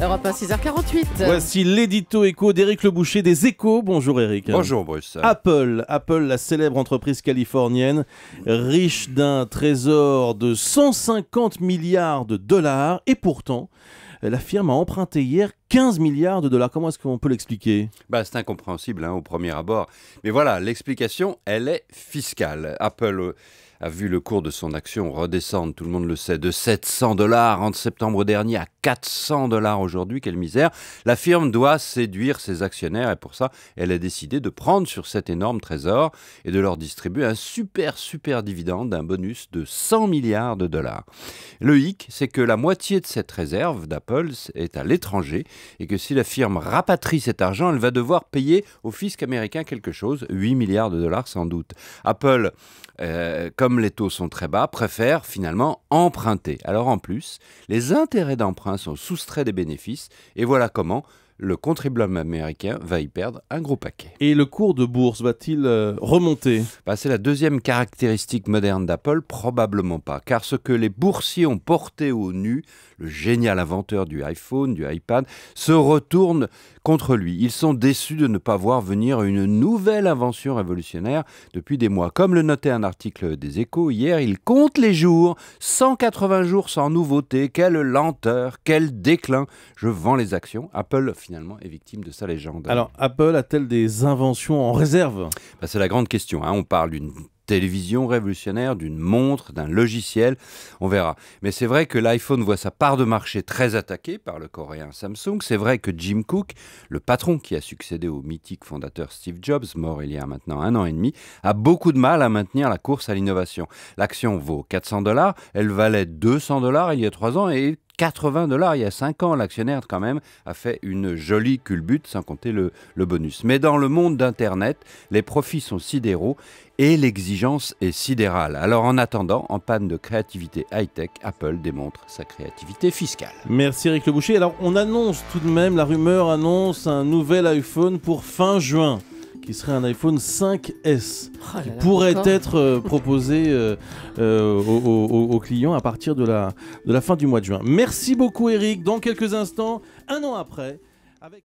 Europe 1, 6h48. Voici l'édito éco d'Éric Le Boucher des Échos. Bonjour Éric. Bonjour Bruce. Apple, la célèbre entreprise californienne, riche d'un trésor de 150 milliards de dollars. Et pourtant, la firme a emprunté hier 15 milliards de dollars. Comment est-ce qu'on peut l'expliquer ? C'est incompréhensible au premier abord. Mais voilà, l'explication, elle est fiscale. Apple a vu le cours de son action redescendre, tout le monde le sait, de 700 $ en septembre dernier à 400 $ aujourd'hui. Quelle misère. La firme doit séduire ses actionnaires et pour ça, elle a décidé de prendre sur cet énorme trésor et de leur distribuer un super dividende, un bonus de 100 milliards de dollars. Le hic, c'est que la moitié de cette réserve d'Apple est à l'étranger et que si la firme rapatrie cet argent, elle va devoir payer au fisc américain quelque chose, 8 milliards de dollars sans doute. Apple, comme les taux sont très bas, préfère finalement emprunter. Alors en plus, les intérêts d'emprunt sont soustraits des bénéfices et voilà comment le contribuable américain va y perdre un gros paquet. Et le cours de bourse va-t-il remonter ? C'est la deuxième caractéristique moderne d'Apple, probablement pas. Car ce que les boursiers ont porté au nu, le génial inventeur du iPhone, du iPad, se retourne contre lui. Ils sont déçus de ne pas voir venir une nouvelle invention révolutionnaire depuis des mois. Comme le notait un article des Échos hier, il compte les jours, 180 jours sans nouveauté. Quelle lenteur, quel déclin. Je vends les actions. Apple, finalement, est victime de sa légende. Alors, Apple a-t-elle des inventions en réserve ? C'est la grande question. On parle d'une télévision révolutionnaire, d'une montre, d'un logiciel, on verra. Mais c'est vrai que l'iPhone voit sa part de marché très attaquée par le coréen Samsung. C'est vrai que Jim Cook, le patron qui a succédé au mythique fondateur Steve Jobs, mort il y a maintenant 1 an et demi, a beaucoup de mal à maintenir la course à l'innovation. L'action vaut 400 $, elle valait 200 $ il y a 3 ans et 80 $ il y a 5 ans. L'actionnaire, quand même, a fait une jolie culbute, sans compter le bonus. Mais dans le monde d'Internet, les profits sont sidéraux et l'exigence est sidérale. Alors en attendant, en panne de créativité high-tech, Apple démontre sa créativité fiscale. Merci Éric Le Boucher. Alors on annonce tout de même, la rumeur annonce un nouvel iPhone pour fin juin, qui serait un iPhone 5S, qui pourrait être proposé aux clients à partir de la fin du mois de juin. Merci beaucoup Éric. Dans quelques instants, un an après, avec...